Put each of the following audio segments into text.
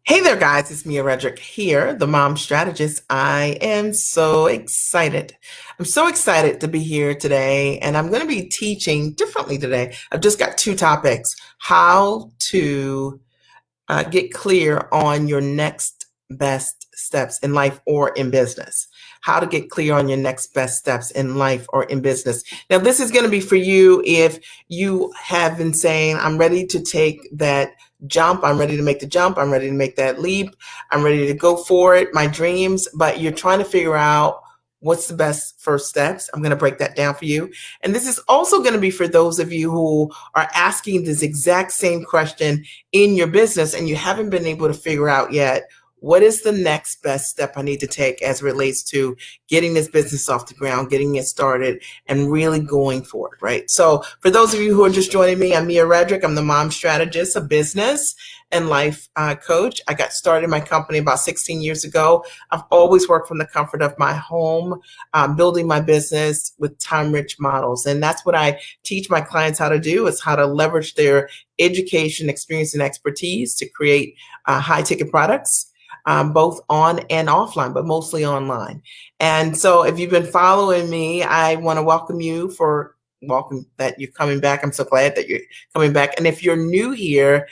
Hey there, guys. It's Mia Redrick here, the mom strategist. I am so excited. I'm so excited to be here today, and I'm going to be teaching differently today. I've just got two topics: how to get clear on your next best steps in life or in business. How to get clear on your next best steps in life or in business. Now, this is going to be for you if you have been saying, I'm ready to take that jump. I'm ready to make the jump. I'm ready to make that leap. I'm ready to go for it, my dreams, but you're trying to figure out what's the best first steps. I'm going to break that down for you. And this is also going to be for those of you who are asking this exact same question in your business and you haven't been able to figure out yet, what is the next best step I need to take as it relates to getting this business off the ground, getting it started, and really going for it, right? So for those of you who are just joining me, I'm Mia Redrick. I'm the mom strategist, a business and life coach. I got started in my company about 16 years ago. I've always worked from the comfort of my home, building my business with time-rich models. And that's what I teach my clients how to do, is how to leverage their education, experience, and expertise to create high-ticket products, both on and offline, but mostly online. And so if you've been following me, I want to welcome you that you're coming back. I'm so glad that you're coming back. And if you're new here,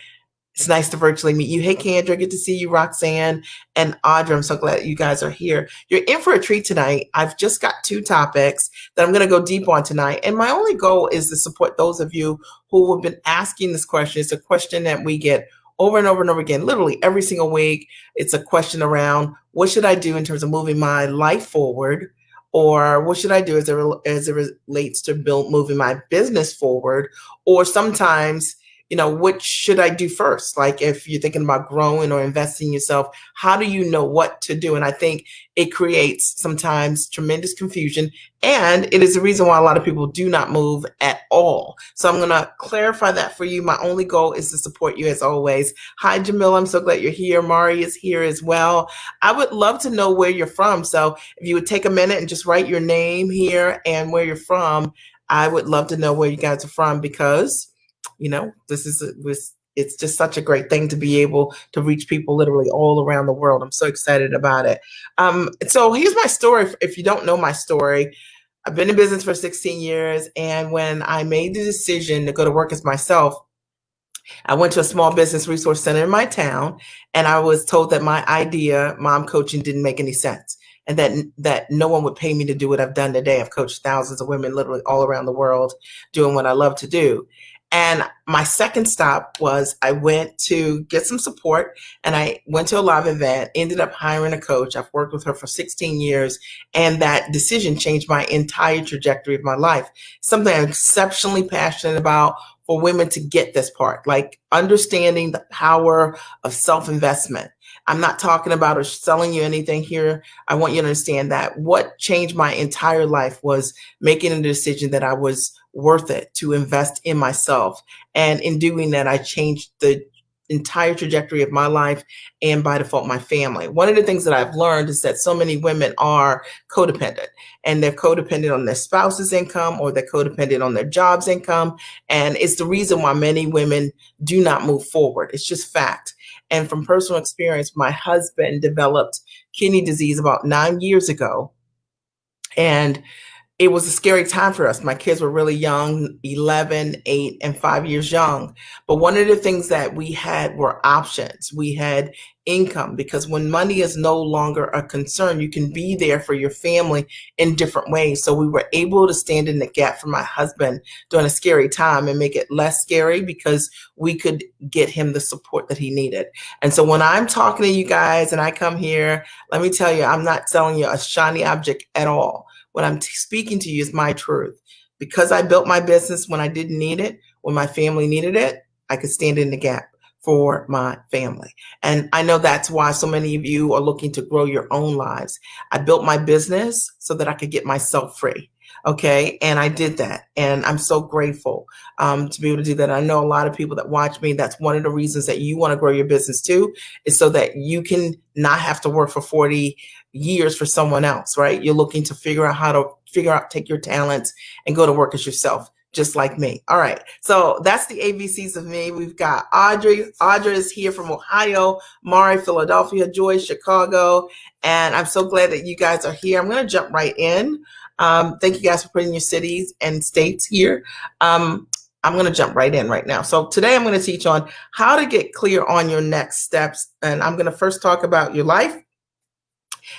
it's nice to virtually meet you. Hey, Kendra, good to see you. Roxanne and Audra, I'm so glad you guys are here. You're in for a treat tonight. I've just got two topics that I'm going to go deep on tonight. And my only goal is to support those of you who have been asking this question. It's a question that we get over and over and over again, literally every single week. It's a question around, what should I do in terms of moving my life forward? Or what should I do as it relates to moving my business forward? Or sometimes, what should I do first? Like if you're thinking about growing or investing in yourself, how do you know what to do? And I think it creates sometimes tremendous confusion. And it is the reason why a lot of people do not move at all. So I'm going to clarify that for you. My only goal is to support you as always. Hi, Jamil. I'm so glad you're here. Mari is here as well. I would love to know where you're from. So if you would take a minute and just write your name here and where you're from, I would love to know where you guys are from, because it's just such a great thing to be able to reach people literally all around the world. I'm so excited about it. So here's my story. If you don't know my story, I've been in business for 16 years. And when I made the decision to go to work as myself, I went to a small business resource center in my town, and I was told that my idea, mom coaching, didn't make any sense, and that no one would pay me to do what I've done today. I've coached thousands of women literally all around the world doing what I love to do. And my second stop was I went to get some support, and I went to a live event, ended up hiring a coach. I've worked with her for 16 years, and that decision changed my entire trajectory of my life. Something I'm exceptionally passionate about for women to get this part, like understanding the power of self-investment. I'm not talking about or selling you anything here. I want you to understand that what changed my entire life was making a decision that I was worth it to invest in myself. And in doing that, I changed the entire trajectory of my life and by default, my family. One of the things that I've learned is that so many women are codependent, and they're codependent on their spouse's income, or they're codependent on their job's income. And it's the reason why many women do not move forward. It's just fact. And from personal experience, my husband developed kidney disease about 9 years ago. And it was a scary time for us. My kids were really young, 11, 8, and 5 years young. But one of the things that we had were options. We had income, because when money is no longer a concern, you can be there for your family in different ways. So we were able to stand in the gap for my husband during a scary time and make it less scary, because we could get him the support that he needed. And so when I'm talking to you guys and I come here, let me tell you, I'm not selling you a shiny object at all. What I'm speaking to you is my truth. Because I built my business when I didn't need it, when my family needed it, I could stand in the gap for my family. And I know that's why so many of you are looking to grow your own lives. I built my business so that I could get myself free. Okay. And I did that. And I'm so grateful to be able to do that. I know a lot of people that watch me, that's one of the reasons that you want to grow your business too, is so that you can not have to work for 40 years for someone else, right? You're looking to figure out how to take your talents and go to work as yourself. just like me. All right. So that's the ABCs of me. We've got Audrey. Audrey is here from Ohio, Mari, Philadelphia, Joy, Chicago. And I'm so glad that you guys are here. I'm going to jump right in. Thank you guys for putting your cities and states here. I'm going to jump right in right now. So today I'm going to teach on how to get clear on your next steps. And I'm going to first talk about your life,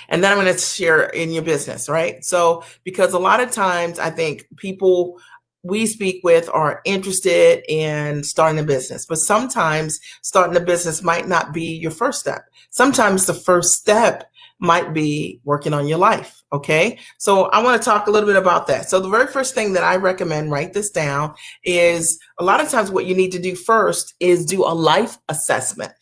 and then I'm going to share in your business, right? So, because a lot of times I think people we speak with are interested in starting a business, but sometimes starting a business might not be your first step. Sometimes the first step might be working on your life. Okay. So I want to talk a little bit about that. So the very first thing that I recommend, write this down, is a lot of times what you need to do first is do a life assessment.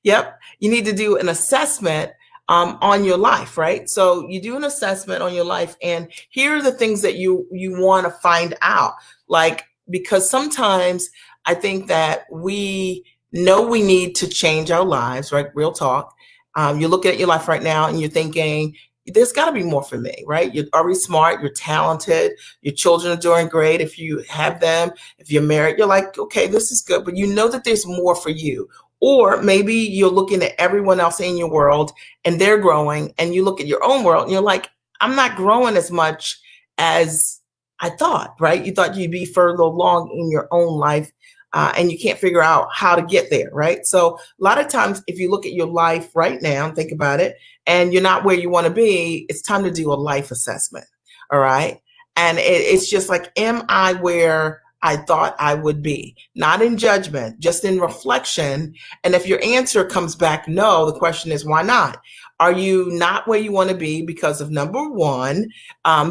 Yep. You need to do an assessment on your life, right? So you do an assessment on your life, and here are the things that you want to find out. Like, because sometimes I think that we know we need to change our lives, right? Real talk. You're looking at your life right now and you're thinking, there's got to be more for me, right? You're already smart, you're talented, your children are doing great. If you have them, if you're married, you're like, okay, this is good, but you know that there's more for you. Or maybe you're looking at everyone else in your world and they're growing, and you look at your own world and you're like, I'm not growing as much as I thought, right? You thought you'd be further along in your own life, and you can't figure out how to get there, right? So a lot of times, if you look at your life right now, think about it, and you're not where you want to be, it's time to do a life assessment, all right? And it's just like, am I where I thought I would be? Not in judgment, just in reflection. And if your answer comes back no, the question is, why not? Are you not where you want to be because of, number one,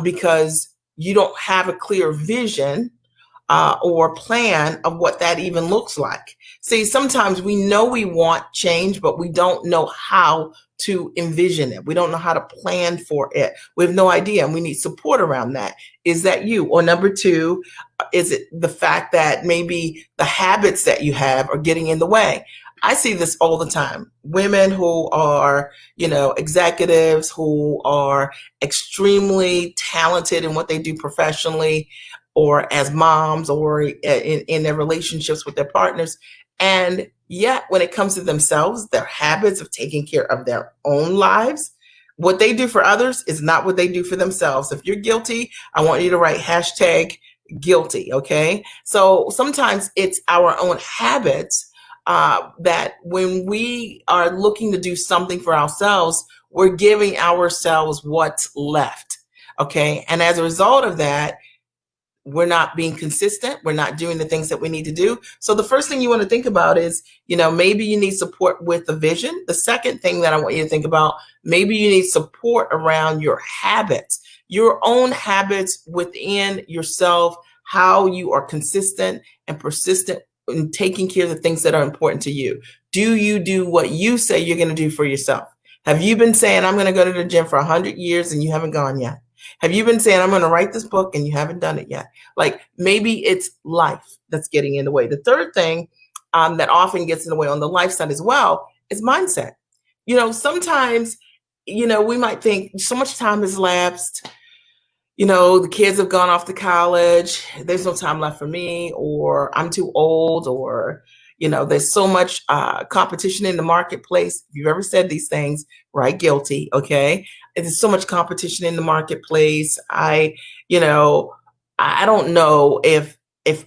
because you don't have a clear vision or plan of what that even looks like? See, sometimes we know we want change, but we don't know how to envision it. We don't know how to plan for it. We have no idea, and we need support around that. Is that you? Or number two, is it the fact that maybe the habits that you have are getting in the way? I see this all the time. Women who are, executives, who are extremely talented in what they do professionally, or as moms, or in their relationships with their partners. And yet, when it comes to themselves, their habits of taking care of their own lives, what they do for others is not what they do for themselves. If you're guilty, I want you to write #guilty. Okay. So sometimes it's our own habits that when we are looking to do something for ourselves, we're giving ourselves what's left. Okay. And as a result of that, we're not being consistent. We're not doing the things that we need to do. So the first thing you want to think about is, maybe you need support with the vision. The second thing that I want you to think about, maybe you need support around your habits, your own habits within yourself, how you are consistent and persistent in taking care of the things that are important to you. Do you do what you say you're going to do for yourself? Have you been saying, I'm going to go to the gym for 100 years and you haven't gone yet? Have you been saying, I'm going to write this book and you haven't done it yet? Like, maybe it's life that's getting in the way. The third thing that often gets in the way on the life side as well is mindset. Sometimes, we might think so much time has lapsed. The kids have gone off to college. There's no time left for me, or I'm too old, or, there's so much competition in the marketplace. If you've ever said these things, write guilty. Okay. There's so much competition in the marketplace. I don't know if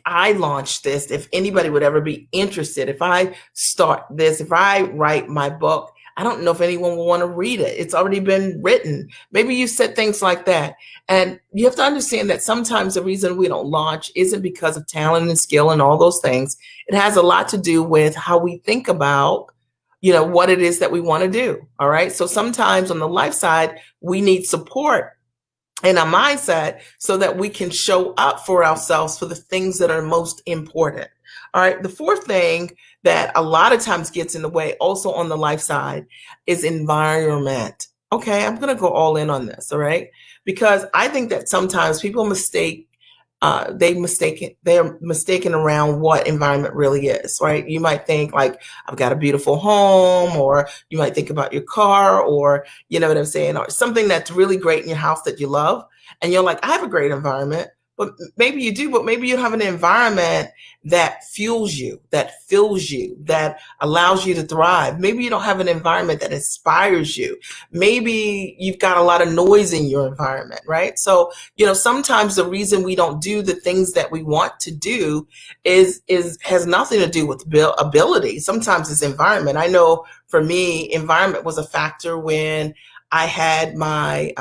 I launch this, if anybody would ever be interested. If I start this, if I write my book, I don't know if anyone will want to read it. It's already been written. Maybe you said things like that. And you have to understand that sometimes the reason we don't launch isn't because of talent and skill and all those things. It has a lot to do with how we think about, what it is that we want to do. All right. So sometimes on the life side, we need support in our mindset so that we can show up for ourselves for the things that are most important. All right. The fourth thing that a lot of times gets in the way also on the life side is environment. Okay. I'm going to go all in on this. All right. Because I think that sometimes people they're mistaken around what environment really is, right? You might think like, I've got a beautiful home, or you might think about your car, or you know what I'm saying, or something that's really great in your house that you love. And you're like, I have a great environment, but maybe you do, but maybe you have an environment that fuels you, that fills you, that allows you to thrive. Maybe you don't have an environment that inspires you. Maybe you've got a lot of noise in your environment, right? So, sometimes the reason we don't do the things that we want to do is has nothing to do with ability. Sometimes it's environment. I know for me, environment was a factor I had my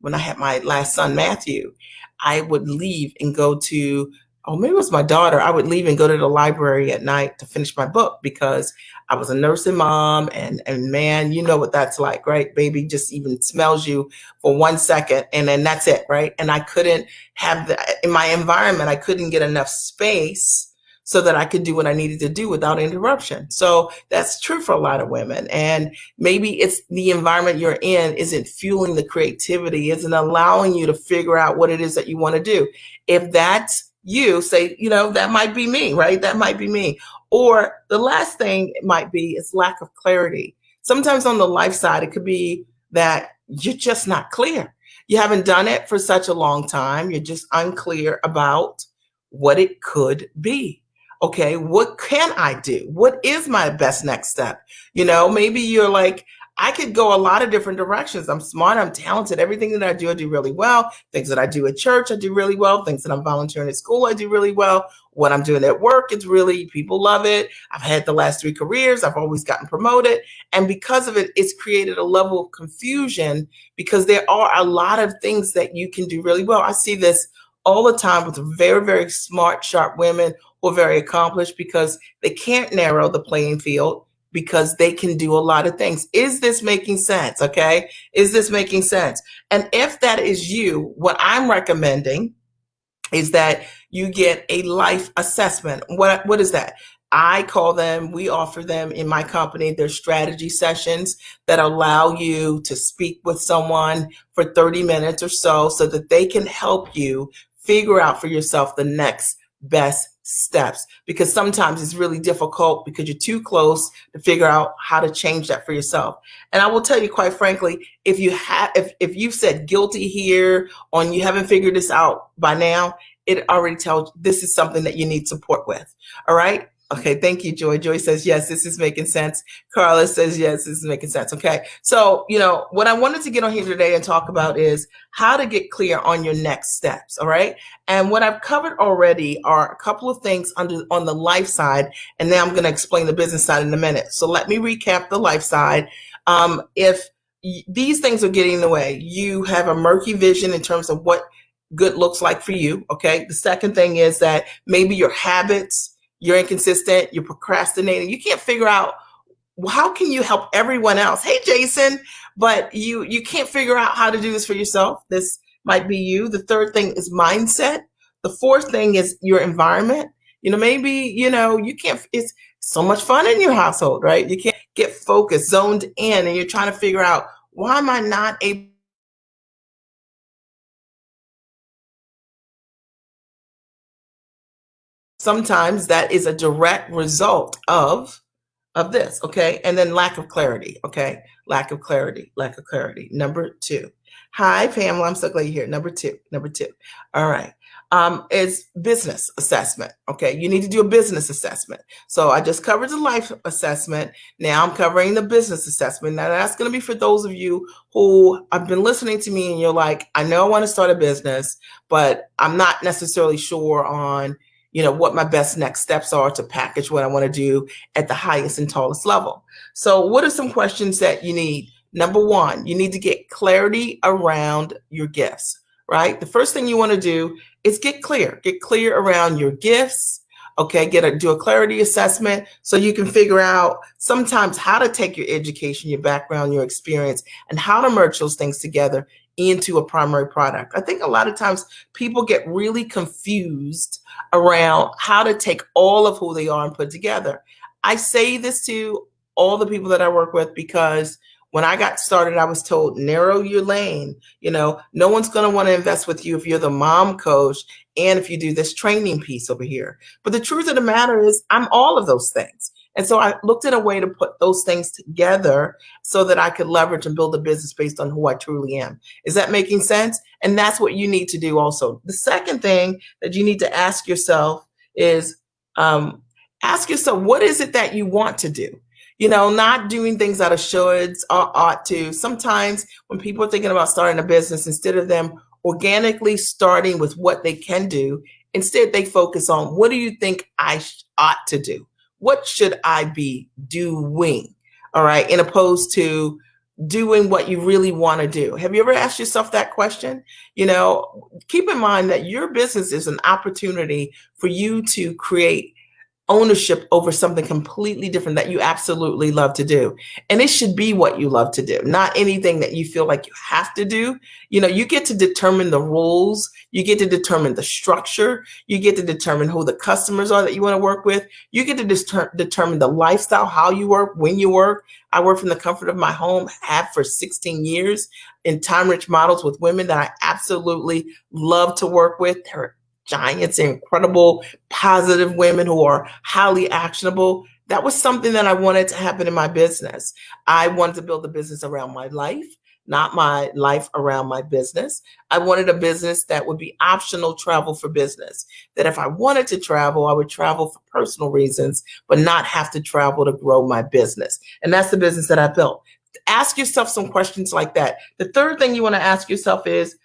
when I had my last son, Matthew. I would leave and go to, oh, maybe it was my daughter. I would leave and go to the library at night to finish my book because I was a nursing mom. And man, you know what that's like, right? Baby just even smells you for 1 second and then that's it, right? And I couldn't have that in my environment. I couldn't get enough space so that I could do what I needed to do without interruption. So that's true for a lot of women. And maybe it's the environment you're in isn't fueling the creativity, isn't allowing you to figure out what it is that you want to do. If that's you, say, that might be me, right? That might be me. Or the last thing it might be is lack of clarity. Sometimes on the life side, it could be that you're just not clear. You haven't done it for such a long time. You're just unclear about what it could be. Okay, what can I do? What is my best next step? Maybe you're like, I could go a lot of different directions. I'm smart, I'm talented. Everything that I do really well. Things that I do at church, I do really well. Things that I'm volunteering at school, I do really well. What I'm doing at work, people love it. I've had the last 3 careers. I've always gotten promoted. And because of it, it's created a level of confusion because there are a lot of things that you can do really well. I see this all the time with very, very smart, sharp women who are very accomplished because they can't narrow the playing field because they can do a lot of things. Is this making sense? Okay. Is this making sense? And if that is you, what I'm recommending is that you get a life assessment. What is that? We offer them in my company. They're strategy sessions that allow you to speak with someone for 30 minutes or so that they can help you figure out for yourself the next best steps, because sometimes it's really difficult because you're too close to figure out how to change that for yourself. And I will tell you, quite frankly, if you've said guilty here on you haven't figured this out by now, it already tells you this is something that you need support with. All right. Okay, thank you, Joy. Joy says, yes, this is making sense. Carla says, yes, this is making sense. Okay, so, what I wanted to get on here today and talk about is how to get clear on your next steps, all right? And what I've covered already are a couple of things on the life side, and now I'm going to explain the business side in a minute. So let me recap the life side. If these things are getting in the way, you have a murky vision in terms of what good looks like for you, okay? The second thing is that maybe your habits, you're inconsistent, you're procrastinating. You can't figure out, well, how can you help everyone else? Hey, Jason, but you can't figure out how to do this for yourself. This might be you. The third thing is mindset. The fourth thing is your environment. Maybe, you can't, it's so much fun in your household, right? You can't get focused, zoned in, and you're trying to figure out, why am I not able? Sometimes that is a direct result of this, okay? And then lack of clarity, okay? Lack of clarity. Number 2. Hi, Pamela. I'm so glad you're here. Number two. All right. Is business assessment, okay? You need to do a business assessment. So I just covered the life assessment. Now I'm covering the business assessment. Now that's going to be for those of you who have been listening to me and you're like, I know I want to start a business, but I'm not necessarily sure on what my best next steps are to package what I want to do at the highest and tallest level. So what are some questions that you need? Number 1, you need to get clarity around your gifts, right? The first thing you want to do is get clear around your gifts. Okay, do a clarity assessment so you can figure out sometimes how to take your education, your background, your experience, and how to merge those things together into a primary product. I think a lot of times people get really confused around how to take all of who they are and put together. I say this to all the people that I work with because when I got started, I was told, narrow your lane. No one's going to want to invest with you if you're the mom coach and if you do this training piece over here. But the truth of the matter is I'm all of those things. And so I looked at a way to put those things together so that I could leverage and build a business based on who I truly am. Is that making sense? And that's what you need to do also. The second thing that you need to ask yourself is um, ask yourself, what is it that you want to do? Not doing things out of shoulds or ought to. Sometimes when people are thinking about starting a business, instead of them organically starting with what they can do, instead they focus on, what do you think I ought to do? What should I be doing? All right. In opposed to doing what you really want to do. Have you ever asked yourself that question? Keep in mind that your business is an opportunity for you to create ownership over something completely different that you absolutely love to do. And it should be what you love to do, not anything that you feel like you have to do. You get to determine the rules, you get to determine the structure, you get to determine who the customers are that you want to work with, you get to determine the lifestyle, how you work, when you work. I work from the comfort of my home, have for 16 years in time-rich models with women that I absolutely love to work with. They're giants, incredible, positive women who are highly actionable. That was something that I wanted to happen in my business. I wanted to build a business around my life, not my life around my business. I wanted a business that would be optional travel for business, that if I wanted to travel, I would travel for personal reasons, but not have to travel to grow my business. And that's the business that I built. Ask yourself some questions like that. The third thing you want to ask yourself is,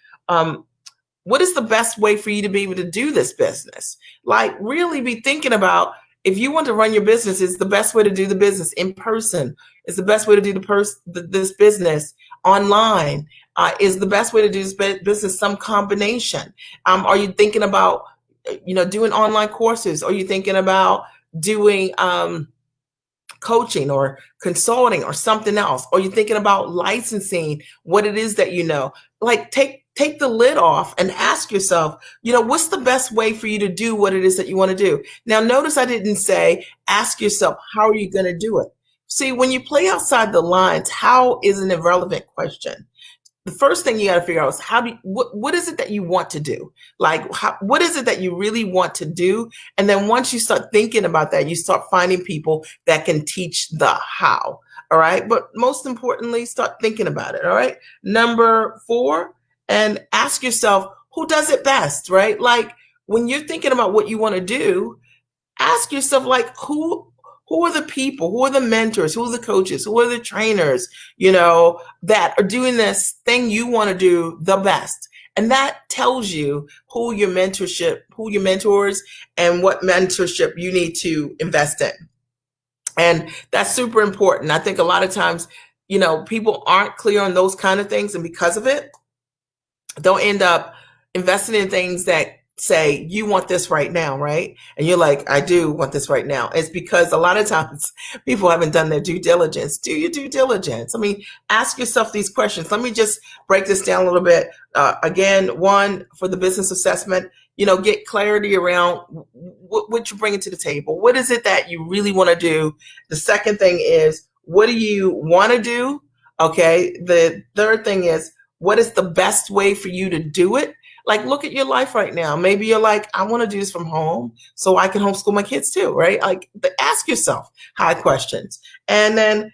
what is the best way for you to be able to do this business? Like, really be thinking about, if you want to run your business, is the best way to do the business in person? Is the best way to do this business online? Is the best way to do this business some combination? Are you thinking about, doing online courses? Are you thinking about doing coaching or consulting or something else? Or are you thinking about licensing what it is that like take the lid off and ask yourself, what's the best way for you to do what it is that you want to do? Now, notice I didn't say, ask yourself, how are you going to do it? See, when you play outside the lines, how is an irrelevant question. The first thing you got to figure out is, what is it that you want to do? Like, what is it that you really want to do? And then once you start thinking about that, you start finding people that can teach the how. All right. But most importantly, start thinking about it. All right. Number 4, and ask yourself, who does it best, right? Like, when you're thinking about what you want to do, ask yourself, like, who are the people, who are the mentors, who are the coaches, who are the trainers, that are doing this thing you want to do the best. And that tells you who your mentors, and what mentorship you need to invest in. And that's super important. I think a lot of times, people aren't clear on those kind of things. And because of it, they'll end up investing in things that say, you want this right now, right? And you're like, I do want this right now. It's because a lot of times people haven't done their due diligence. Do your due diligence. I mean, ask yourself these questions. Let me just break this down a little bit. Again, 1, for the business assessment, get clarity around what you're bringing to the table. What is it that you really want to do? The second thing is, what do you want to do? Okay. The third thing is, what is the best way for you to do it? Like, look at your life right now. Maybe you're like, I want to do this from home so I can homeschool my kids too, right? Like, ask yourself high questions, and then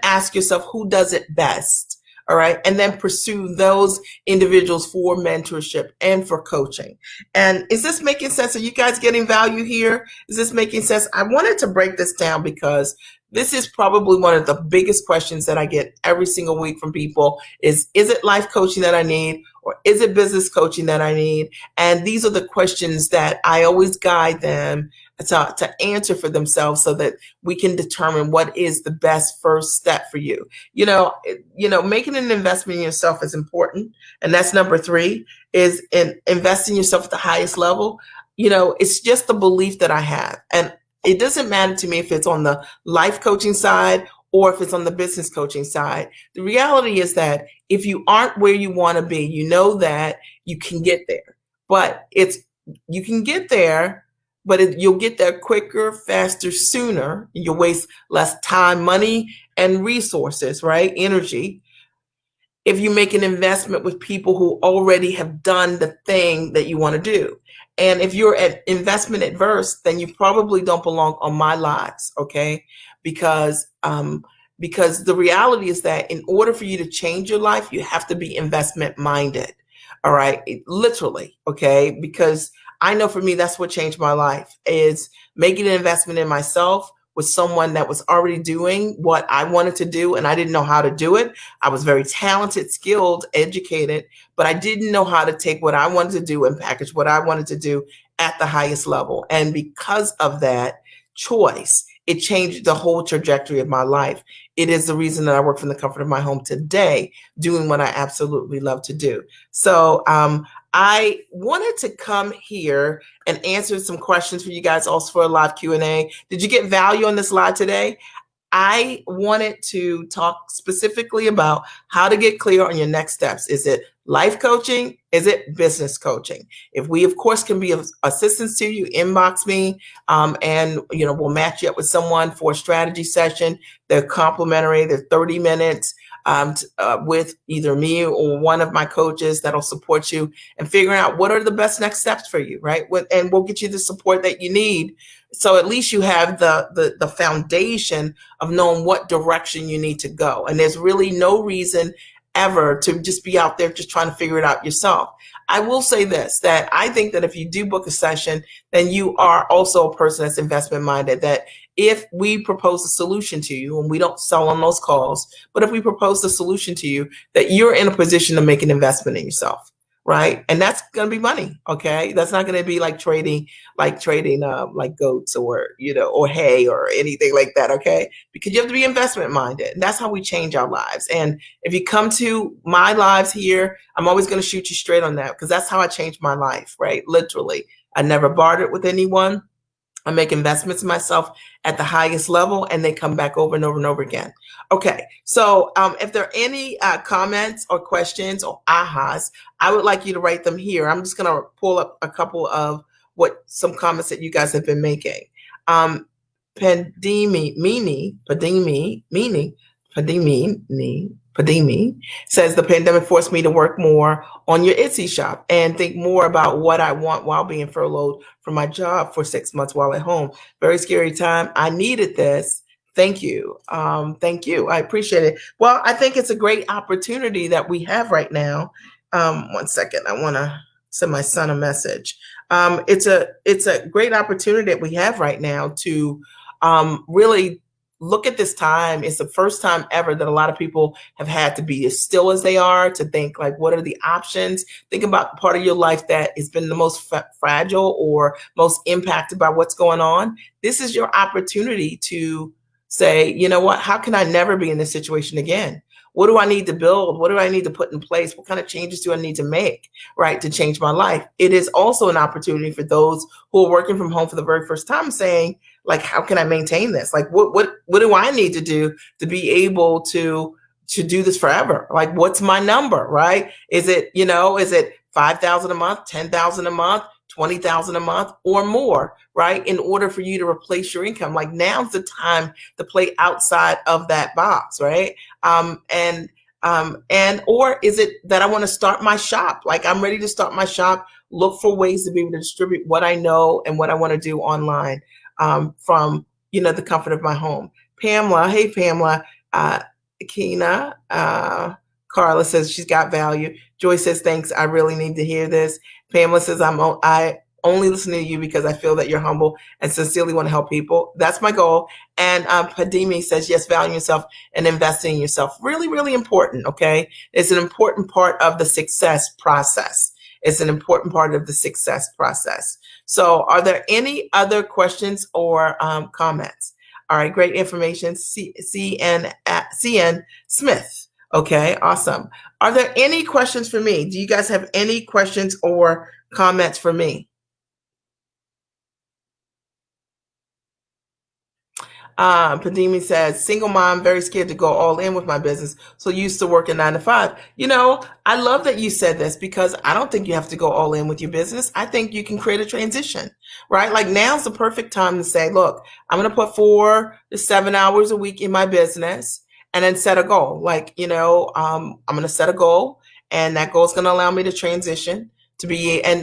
ask yourself, who does it best? All right. And then pursue those individuals for mentorship and for coaching. And is this making sense? Are you guys getting value here? Is this making sense? I wanted to break this down because this is probably one of the biggest questions that I get every single week from people is it life coaching that I need, or is it business coaching that I need? And these are the questions that I always guide them to answer for themselves so that we can determine what is the best first step for you. Making an investment in yourself is important. And that's number 3, is in investing in yourself at the highest level. It's just the belief that I have. And it doesn't matter to me if it's on the life coaching side or if it's on the business coaching side. The reality is that if you aren't where you want to be, you know that you can get there. But you can get there, but you'll get there quicker, faster, sooner. You'll waste less time, money, and resources, right? Energy. If you make an investment with people who already have done the thing that you want to do. And if you're at investment adverse, then you probably don't belong on my lives, okay? Because because the reality is that in order for you to change your life, you have to be investment minded. All right, literally, okay? Because I know for me, that's what changed my life is making an investment in myself with someone that was already doing what I wanted to do, and I didn't know how to do it. I was very talented, skilled, educated, but I didn't know how to take what I wanted to do and package what I wanted to do at the highest level. And because of that choice, it changed the whole trajectory of my life. It is the reason that I work from the comfort of my home today, doing what I absolutely love to do. So I wanted to come here and answer some questions for you guys, also for a live Q&A. Did you get value on this live today? I wanted to talk specifically about how to get clear on your next steps. Is it life coaching? Is it business coaching? If we, of course, can be of assistance to you, inbox me, and we'll match you up with someone for a strategy session. They're complimentary. They're 30 minutes with either me or one of my coaches that'll support you and figuring out what are the best next steps for you, right? And we'll get you the support that you need. So at least you have the foundation of knowing what direction you need to go. And there's really no reason ever to just be out there just trying to figure it out yourself. I will say this, that I think that if you do book a session, then you are also a person that's investment minded, that if we propose a solution to you, and we don't sell on those calls, but if we propose a solution to you, that you're in a position to make an investment in yourself, right? And that's going to be money, okay? That's not going to be like trading like goats or, or hay or anything like that, okay? Because you have to be investment minded. And that's how we change our lives. And if you come to my lives here, I'm always going to shoot you straight on that because that's how I changed my life, right? Literally. I never bartered with anyone. I make investments in myself at the highest level, and they come back over and over and over again. Okay, so if there are any comments or questions or ahas, I would like you to write them here. I'm just going to pull up a couple of some comments that you guys have been making. Padimi says the pandemic forced me to work more on your Etsy shop and think more about what I want while being furloughed from my job for 6 months while at home. Very scary time. I needed this. Thank you. Thank you. I appreciate it. Well, I think it's a great opportunity that we have right now. One second. I want to send my son a message. It's a great opportunity that we have right now to really look at this time. It's the first time ever that a lot of people have had to be as still as they are, to think like, what are the options? Think about the part of your life that has been the most fragile or most impacted by what's going on. This is your opportunity to say, you know what, how can I never be in this situation again? What do I need to build? What do I need to put in place? What kind of changes do I need to make, right, to change my life? It is also an opportunity for those who are working from home for the very first time, saying, like, how can I maintain this? Like, what do I need to do to be able to do this forever? Like, what's my number, right? Is it 5,000 a month, 10,000 a month, 20,000 a month or more, right? In order for you to replace your income, like now's the time to play outside of that box, right? Or is it that I want to start my shop? Like I'm ready to start my shop, look for ways to be able to distribute what I know and what I want to do online from, the comfort of my home. Pamela, hey, Pamela, Kina, Carla says she's got value. Joy says, thanks. I really need to hear this. Pamela says, I only listen to you because I feel that you're humble and sincerely want to help people. That's my goal. And Padimi says, yes, value yourself and investing in yourself. Really, really important. Okay. It's an important part of the success process. It's an important part of the success process. So are there any other questions or comments? All right. Great information. CN Smith. Okay, awesome. Are there any questions for me? Do you guys have any questions or comments for me? Padimi says, single mom, very scared to go all in with my business. So used to working 9 to 5. I love that you said this because I don't think you have to go all in with your business. I think you can create a transition, right? Like now's the perfect time to say, look, I'm going to put 4 to 7 hours a week in my business. And then set a goal. Like, I'm going to set a goal, and that goal is going to allow me to transition to be, and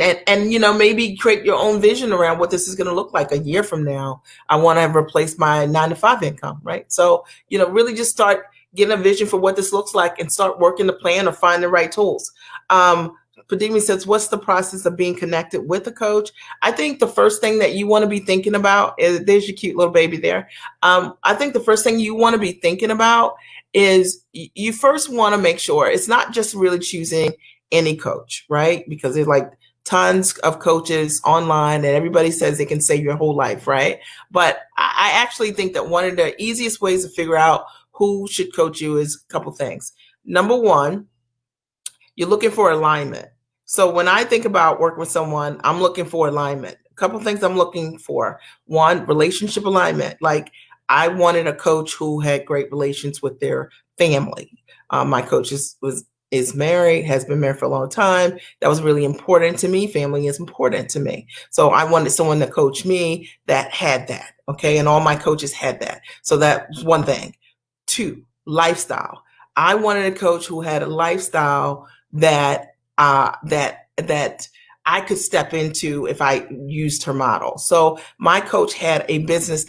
maybe create your own vision around what this is going to look like a year from now. I want to replace my 9 to 5 income, right? So, really just start getting a vision for what this looks like and start working the plan or find the right tools. Padimi says, what's the process of being connected with a coach? I think the first thing that you want to be thinking about is, there's your cute little baby there. I think the first thing you want to be thinking about is you first want to make sure it's not just really choosing any coach, right? Because there's like tons of coaches online and everybody says they can save your whole life, right? But I actually think that one of the easiest ways to figure out who should coach you is a couple things. Number one, you're looking for alignment. So when I think about working with someone, I'm looking for alignment. A couple things I'm looking for. One, relationship alignment. Like, I wanted a coach who had great relations with their family. My coach is married, has been married for a long time. That was really important to me. Family is important to me. So I wanted someone to coach me that had that. Okay. And all my coaches had that. So that was one thing. Two, lifestyle. I wanted a coach who had a lifestyle that I could step into if I used her model. So my coach had a business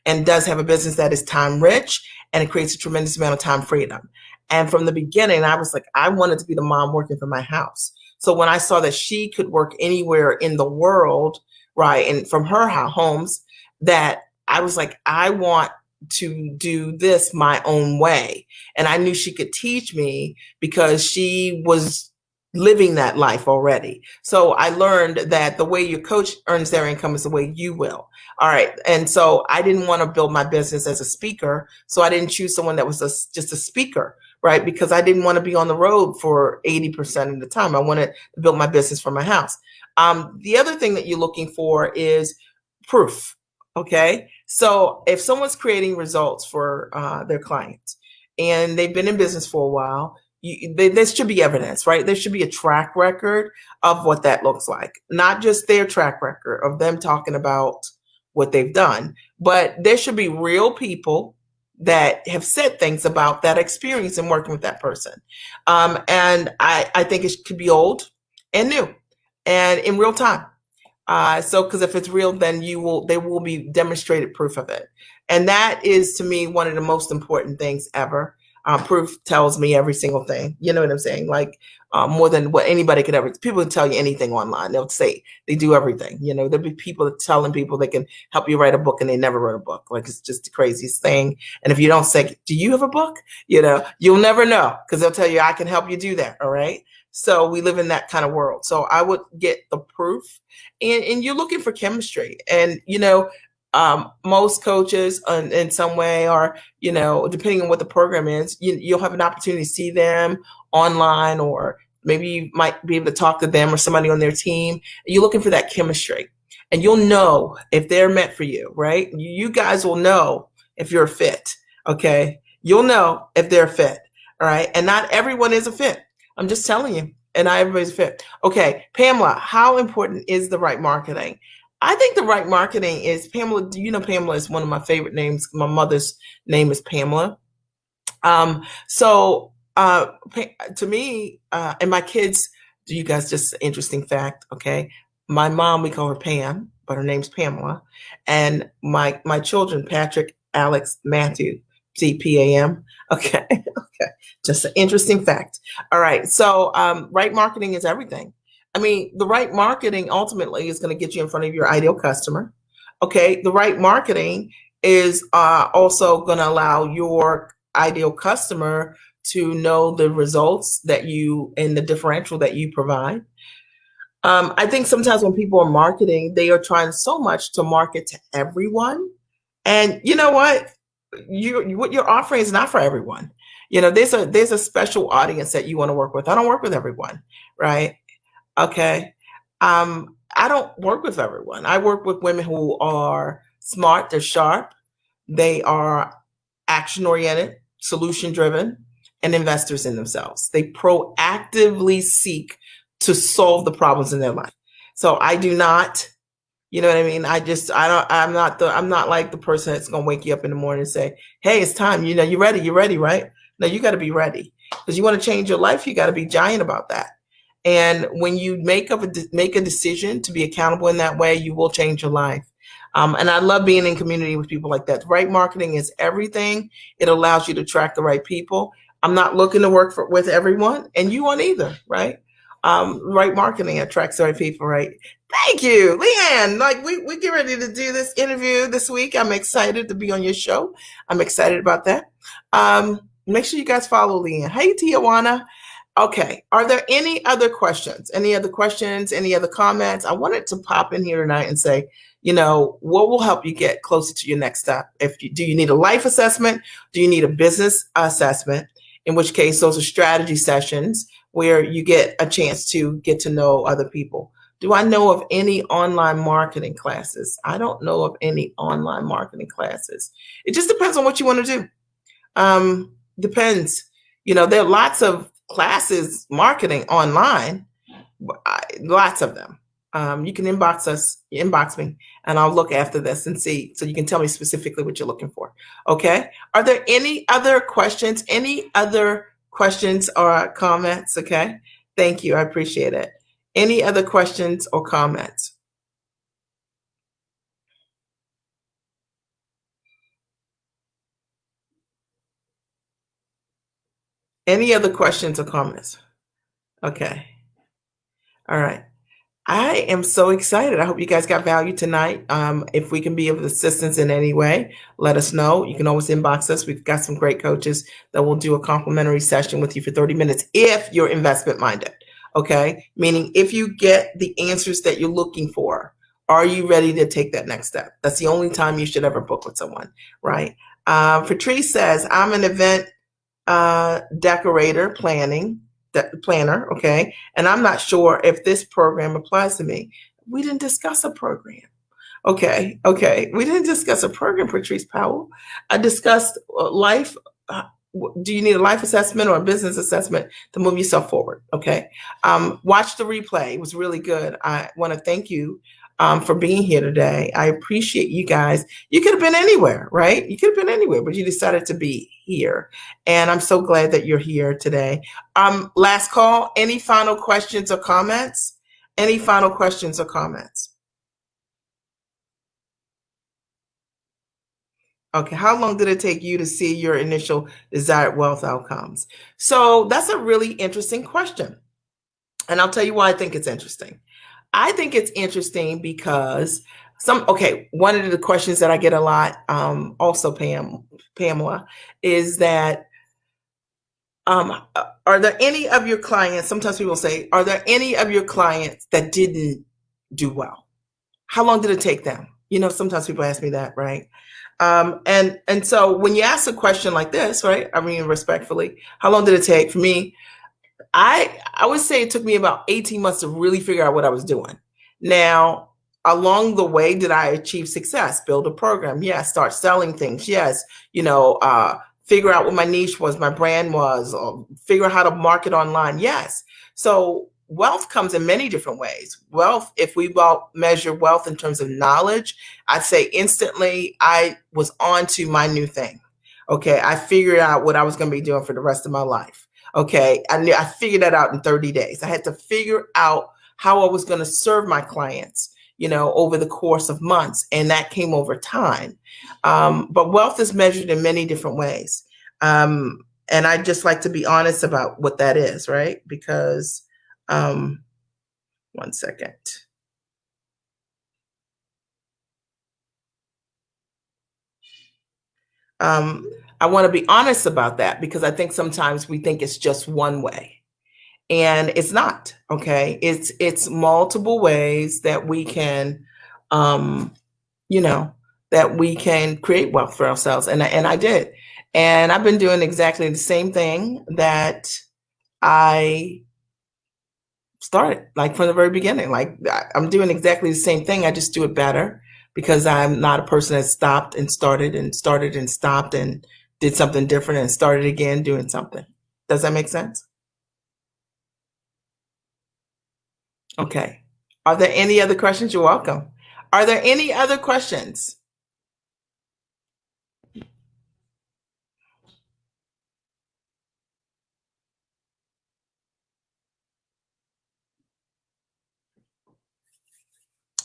and does have a business that is time rich, and it creates a tremendous amount of time freedom. And from the beginning, I was like, I wanted to be the mom working from my house. So when I saw that she could work anywhere in the world, right, and from her homes, that I was like, I want to do this my own way. And I knew she could teach me because she was living that life already. So I learned that the way your coach earns their income is the way you will. All right. And so I didn't want to build my business as a speaker. So I didn't choose someone that was just a speaker, right? Because I didn't want to be on the road for 80% of the time. I wanted to build my business from my house. The other thing that you're looking for is proof. Okay. So if someone's creating results for their clients and they've been in business for a while, there should be evidence, right? There should be a track record of what that looks like, not just their track record of them talking about what they've done, but there should be real people that have said things about that experience and working with that person. And I think it could be old and new and in real time. So, because if it's real, then there will be demonstrated proof of it. And that is, to me, one of the most important things ever. Proof tells me every single thing. You know what I'm saying? Like, more than what anybody could ever. People can tell you anything online. They'll say they do everything. There'll be people telling people they can help you write a book and they never wrote a book. Like, it's just the craziest thing. And if you don't say, do you have a book? You'll never know, because they'll tell you, I can help you do that. All right. So we live in that kind of world. So I would get the proof, and you're looking for chemistry. And, most coaches in some way are, depending on what the program is, you'll have an opportunity to see them online, or maybe you might be able to talk to them or somebody on their team. You're looking for that chemistry, and you'll know if they're meant for you, right? You guys will know if you're a fit. Okay. You'll know if they're a fit. All right. And not everyone is a fit. I'm just telling you, and not everybody's a fit. Okay. Pamela, how important is the right marketing? I think the right marketing is, Pamela, Pamela is one of my favorite names. My mother's name is Pamela. To me, and my kids, you guys, just an interesting fact, okay? My mom, we call her Pam, but her name's Pamela. And my children, Patrick, Alex, Matthew, CPAM. Okay. Okay. Just an interesting fact. All right. So, right marketing is everything. I mean, the right marketing ultimately is going to get you in front of your ideal customer. Okay. The right marketing is also going to allow your ideal customer to know the results that and the differential that you provide. I think sometimes when people are marketing, they are trying so much to market to everyone. And you know what? What you're offering is not for everyone. There's a special audience that you want to work with. I don't work with everyone, right? Okay. I don't work with everyone. I work with women who are smart, they're sharp, they are action oriented, solution driven, and investors in themselves. They proactively seek to solve the problems in their life. So I do not, you know what I mean? I'm not like the person that's going to wake you up in the morning and say, hey, it's time. You're ready, right? No, you got to be ready, because you want to change your life. You got to be giant about that. And when you make a decision to be accountable in that way, you will change your life. And I love being in community with people like that. Right marketing is everything. It allows you to attract the right people. I'm not looking to work with everyone, and you won't either, right? Right marketing attracts the right people, right? Thank you, Leanne. Like we get ready to do this interview this week. I'm excited to be on your show. I'm excited about that. Make sure you guys follow Leanne. Hey, Tijuana. Okay. Are there any other questions? Any other questions? Any other comments? I wanted to pop in here tonight and say, what will help you get closer to your next step? Do you need a life assessment? Do you need a business assessment? In which case, those are strategy sessions where you get a chance to get to know other people. Do I know of any online marketing classes? I don't know of any online marketing classes. It just depends on what you want to do. Depends. There are lots of classes marketing online, lots of them. You can inbox me, and I'll look after this and see, so you can tell me specifically what you're looking for. Okay. Are there any other questions? Any other questions or comments? Okay. Thank you. I appreciate it. Any other questions or comments? Any other questions or comments? Okay. All right. I am so excited. I hope you guys got value tonight. If we can be of assistance in any way, let us know. You can always inbox us. We've got some great coaches that will do a complimentary session with you for 30 minutes if you're investment minded. Okay. Meaning if you get the answers that you're looking for, are you ready to take that next step? That's the only time you should ever book with someone, right? Patrice says, I'm an event decorator planner, okay? And I'm not sure if this program applies to me. We didn't discuss a program. Okay. We didn't discuss a program, Patrice Powell. I discussed life. Do you need a life assessment or a business assessment to move yourself forward? Okay. Watch the replay. It was really good. I want to thank you for being here today. I appreciate you guys. You could have been anywhere, right? You could have been anywhere, but you decided to be here. And I'm so glad that you're here today. Last call. Any final questions or comments? Any final questions or comments? Okay, how long did it take you to see your initial desired wealth outcomes? So that's a really interesting question. And I'll tell you why I think it's interesting. I think it's interesting because one of the questions that I get a lot, also Pamela, is that are there any of your clients, sometimes people say, are there any of your clients that didn't do well? How long did it take them? Sometimes people ask me that, right? And so when you ask a question like this, right? I mean, respectfully, how long did it take for me? I would say it took me about 18 months to really figure out what I was doing. Now, along the way, did I achieve success? Build a program? Yes. Start selling things? Yes. Figure out what my niche was, my brand was, or figure out how to market online? Yes. So wealth comes in many different ways. Wealth, if we measure wealth in terms of knowledge, I'd say instantly I was on to my new thing. Okay. I figured out what I was going to be doing for the rest of my life. Okay. I figured that out in 30 days. I had to figure out how I was going to serve my clients, over the course of months. And that came over time. But wealth is measured in many different ways. And I just like to be honest about what that is, right? Because, one second. I want to be honest about that because I think sometimes we think it's just one way. And it's not. Okay. It's multiple ways that we can you know that we can create wealth for ourselves, and I did. And I've been doing exactly the same thing that I started, like, from the very beginning. Like, I'm doing exactly the same thing, I just do it better because I'm not a person that stopped and started and started and stopped and did something different and started again doing something. Does that make sense? Okay. Are there any other questions? You're welcome. Are there any other questions?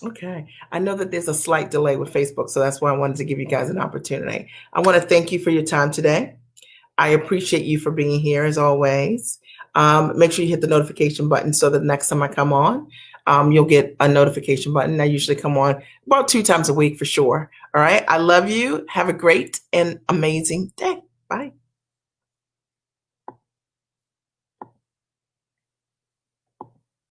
Okay. I know that there's a slight delay with Facebook, so that's why I wanted to give you guys an opportunity. I want to thank you for your time today. I appreciate you for being here as always. Make sure you hit the notification button so that the next time I come on, you'll get a notification button. I usually come on about 2 times a week for sure. All right. I love you. Have a great and amazing day. Bye.